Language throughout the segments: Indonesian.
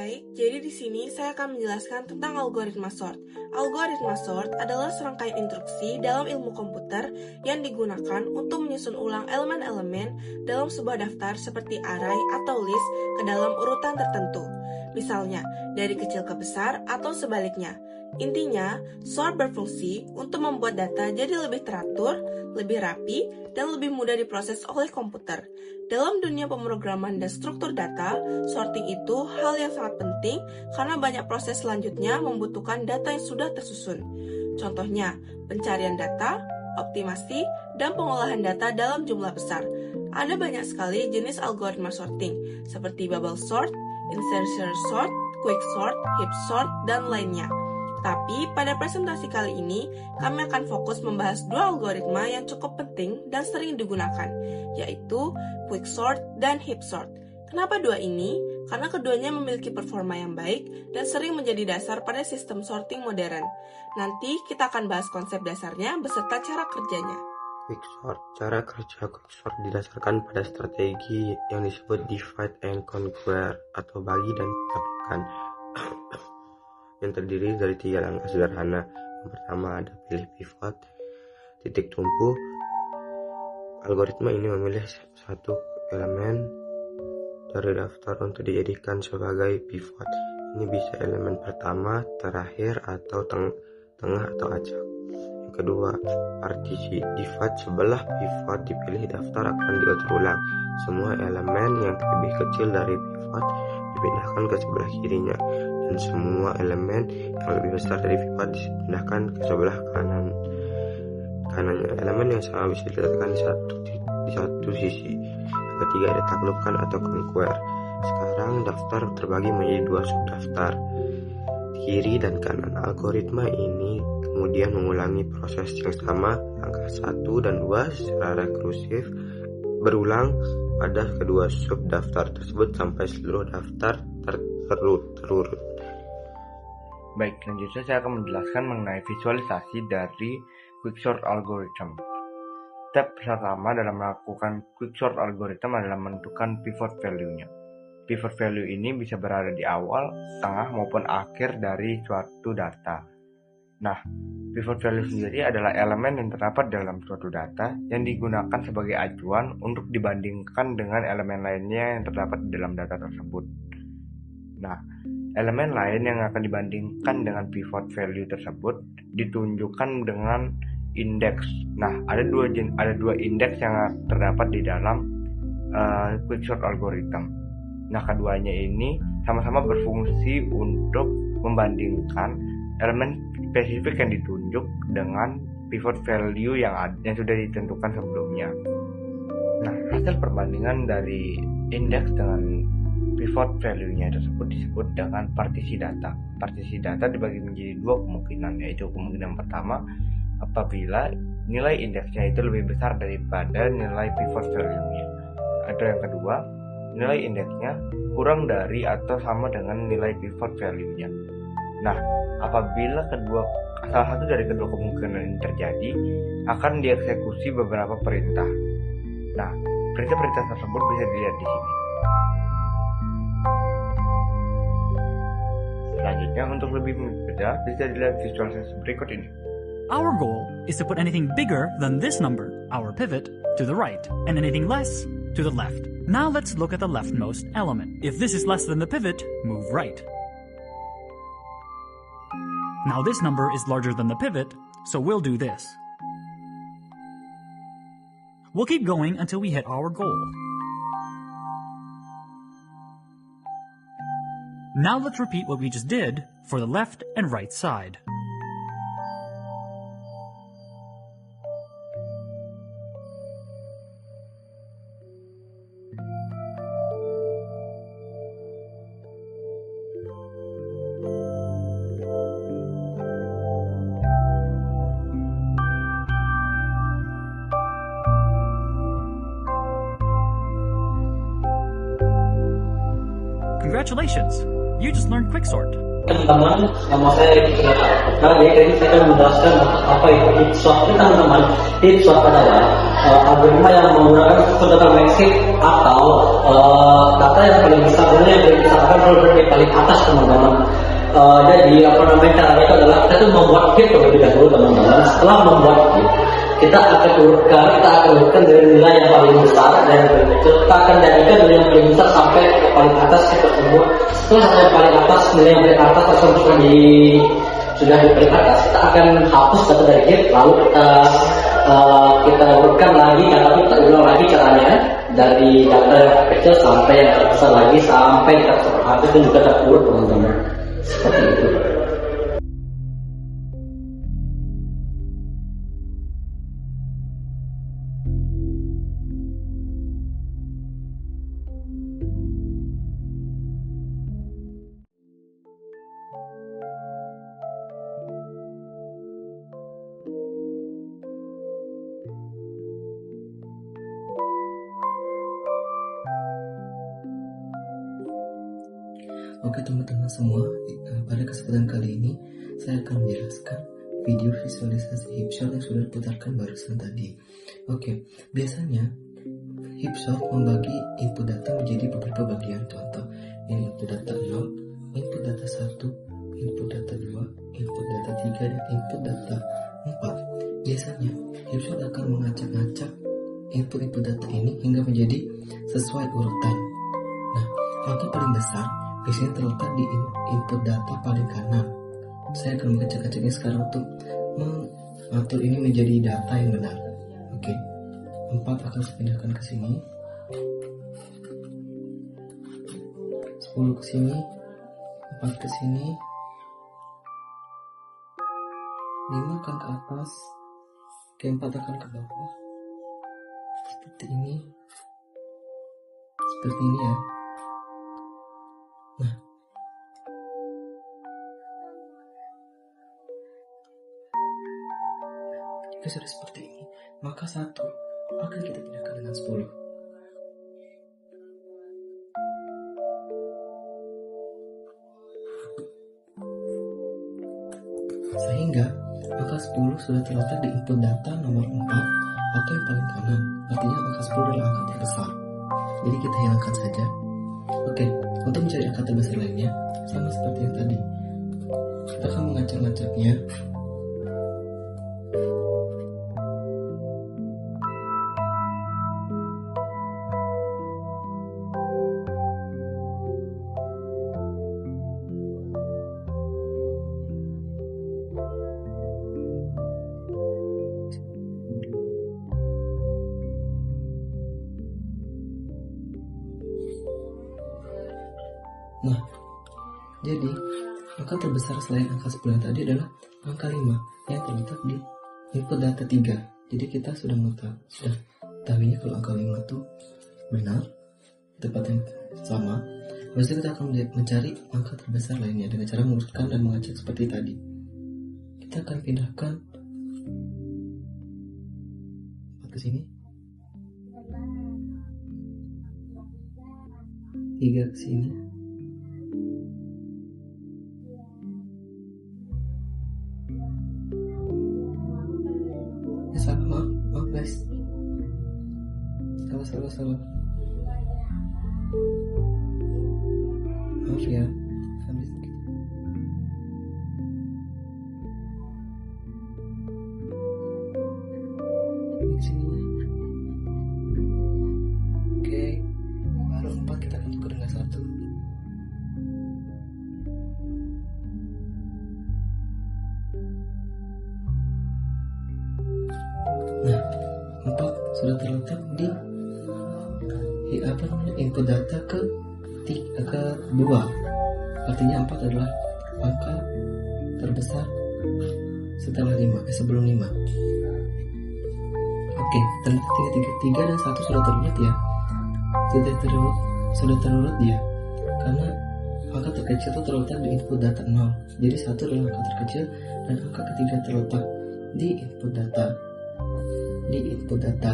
Baik, jadi di sini saya akan menjelaskan tentang algoritma sort. Algoritma sort adalah serangkaian instruksi dalam ilmu komputer yang digunakan untuk menyusun ulang elemen-elemen dalam sebuah daftar seperti array atau list ke dalam urutan tertentu. Misalnya, dari kecil ke besar atau sebaliknya. Intinya, sort berfungsi untuk membuat data jadi lebih teratur, lebih rapi, dan lebih mudah diproses oleh komputer. Dalam dunia pemrograman dan struktur data, sorting itu hal yang sangat penting karena banyak proses selanjutnya membutuhkan data yang sudah tersusun. Contohnya, pencarian data, optimasi, dan pengolahan data dalam jumlah besar. Ada banyak sekali jenis algoritma sorting, seperti bubble sort, insertion sort, quick sort, heap sort, dan lainnya. Tapi pada presentasi kali ini, kami akan fokus membahas dua algoritma yang cukup penting dan sering digunakan, yaitu quick sort dan heap sort. Kenapa dua ini? Karena keduanya memiliki performa yang baik dan sering menjadi dasar pada sistem sorting modern. Nanti kita akan bahas konsep dasarnya beserta cara kerjanya. Quick sort. Cara kerja quick sort didasarkan pada strategi yang disebut divide and conquer atau bagi dan dapatkan. Yang terdiri dari 3 langkah sederhana. Yang pertama ada pilih pivot, titik tumpu. Algoritma ini memilih satu elemen dari daftar untuk dijadikan sebagai pivot. Ini bisa elemen pertama, terakhir, atau tengah atau acak. Yang kedua, partisi. Divide sebelah pivot dipilih daftar akan diatur ulang. Semua elemen yang lebih kecil dari pivot dipindahkan ke sebelah kirinya, dan semua elemen yang lebih besar dari pivot dipindahkan ke sebelah kanannya. Elemen yang sama bisa diletakkan di satu sisi. Yang ketiga ada taklukkan atau conquer. Sekarang daftar terbagi menjadi 2 subdaftar, kiri dan kanan. Algoritma ini kemudian mengulangi proses yang sama langkah 1 dan 2 secara rekursif berulang pada kedua subdaftar tersebut sampai seluruh daftar terurut. Baik, selanjutnya saya akan menjelaskan mengenai visualisasi dari quicksort algorithm. Step pertama dalam melakukan quicksort algorithm adalah menentukan pivot value-nya. Pivot value ini bisa berada di awal, tengah, maupun akhir dari suatu data. Nah, pivot value sendiri adalah elemen yang terdapat dalam suatu data yang digunakan sebagai acuan untuk dibandingkan dengan elemen lainnya yang terdapat di dalam data tersebut. Nah, elemen lain yang akan dibandingkan dengan pivot value tersebut ditunjukkan dengan indeks. Nah, ada dua indeks yang terdapat di dalam quicksort algorithm. Nah, keduanya ini sama-sama berfungsi untuk membandingkan elemen spesifik yang ditunjuk dengan pivot value yang sudah ditentukan sebelumnya. Nah, hasil perbandingan dari indeks dengan pivot value-nya tersebut disebut dengan partisi data. Partisi data dibagi menjadi 2 kemungkinan, yaitu kemungkinan pertama apabila nilai indeksnya itu lebih besar daripada nilai pivot value-nya. Atau yang kedua, nilai indeksnya kurang dari atau sama dengan nilai pivot value-nya. Nah, apabila salah satu dari kedua kemungkinan ini terjadi, akan dieksekusi beberapa perintah. Nah, perintah-perintah tersebut bisa dilihat di sini. Selanjutnya, untuk lebih mudah, bisa dilihat visualisasi berikut ini. Our goal is to put anything bigger than this number, our pivot, to the right, and anything less to the left. Now let's look at the leftmost element. If this is less than the pivot, move right. Now this number is larger than the pivot, so we'll do this. We'll keep going until we hit our goal. Now let's repeat what we just did for the left and right side. Congratulations! You just learned quicksort. Teman-teman, nama saya Edi Nah, jadi saya akan menjelaskan apa itu heap swap. Ini teman-teman, heap swap adalah algoritma yang menggunakan total maxit atau data yang paling besar dan yang paling besar akan berada di paling atas teman-teman. Jadi apa namanya caranya itu adalah kita tuh membuat heap terlebih dahulu teman-teman. Setelah membuat heap, kita akan urutkan dari nilai yang paling besar dan yang paling kecil. Kita akan jadikan dari yang paling besar sampai ke paling atas kita semua. Setelah sampai paling atas, nilai yang paling atas tersebut sudah di paling atas, kita akan hapus data dari heap, lalu kita urutkan lagi, tapi kita ulang lagi caranya dari data yang kecil sampai yang terbesar lagi sampai kita habis dan juga terurut teman-teman. Seperti itu. Oke teman-teman semua, pada kesempatan kali ini saya akan menjelaskan video visualisasi Heapsort yang sudah diputarkan barusan tadi. Oke, biasanya Heapsort membagi input data menjadi beberapa bagian. Contoh, input data 0, input data 1, input data 2, input data 3, dan input data 4. Biasanya Heapsort akan mengacak-acak input data ini hingga menjadi sesuai urutan. Nah, angka paling besar biasanya terletak di input data paling kanan. Saya akan mengacak-acaknya sekarang untuk mengatur ini menjadi data yang benar. Oke, 4 akan saya pindahkan ke sini, 10 ke sini, 4 ke sini, 5 akan ke atas, 4 akan ke bawah. Seperti ini ya. Nah, jika sudah seperti ini, maka 1 akan kita pindahkan dengan 10. Sehingga angka 10 sudah terletak di input data nomor 4 atau yang paling kanan. Artinya angka 10 adalah angka terbesar. Jadi kita hilangkan saja. Oke, untuk mencari angka terbesar lainnya, sama seperti yang tadi, kita akan mengacak-ngacaknya. Nah, jadi angka terbesar selain angka 10 yang tadi adalah angka 5 yang terletak di input data 3. Jadi kita sudah tahunya kalau angka 5 itu benar, tempat yang sama. Habis itu kita akan mencari angka terbesar lainnya dengan cara mengurutkan dan mengacak seperti tadi. Kita akan pindahkan 4 ke sini, 3 ke sini, maaf guys, salah, maaf ya, habis di sini. Oke, baru 4 kita akan tukar dengan 1. Nah, 4 sudah terletak di input data ke 2. Artinya 4 adalah angka terbesar setelah 5, sebelum 5. Oke, ternyata 3 dan 1 sudah terlihat ya. Sudah terurut dia. Karena angka terkecil itu terletak di input data 0. Jadi 1 adalah angka terkecil dan angka ketiga terletak di input data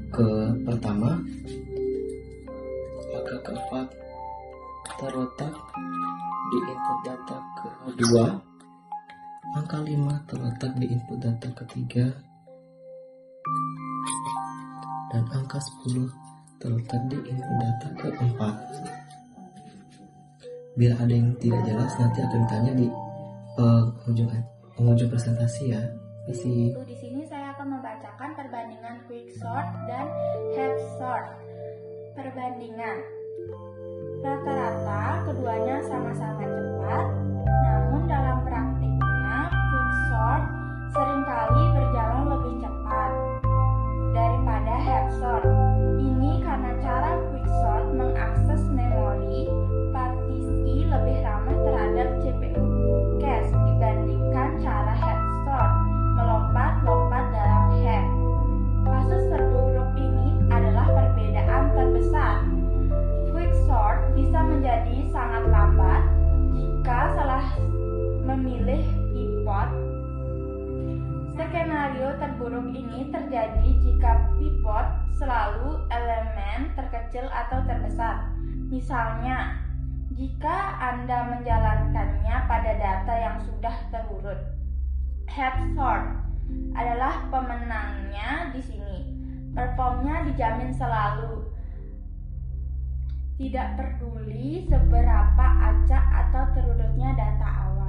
ke pertama, maka keempat terletak di input data kedua, angka 5 terletak di input data ketiga, dan angka 10 terletak di input data keempat. Bila ada yang tidak jelas, nanti akan ditanya di penghujung presentasi ya. Di sini saya akan membacakan perbandingan quicksort dan half-sort. Perbandingan. Rata-rata keduanya sama-sama cepat, namun dalam praktiknya quicksort seringkali berjalan lebih cepat daripada half-sort. Ini karena cara quicksort mengakses memori partisi lebih ramah terhadap CPU cache dibandingkan cara half-sort melompat-lompat dalam heap. Kasus terburuk ini adalah perbedaan terbesar. Quicksort bisa menjadi sangat lambat jika salah memilih pivot. Skenario terburuk ini terjadi jika pivot selalu elemen terkecil atau terbesar. Misalnya, jika Anda menjalankannya pada data yang sudah terurut. Half-sort adalah pemenangnya di sini. Performnya dijamin selalu. Tidak peduli seberapa acak atau terurutnya data awal.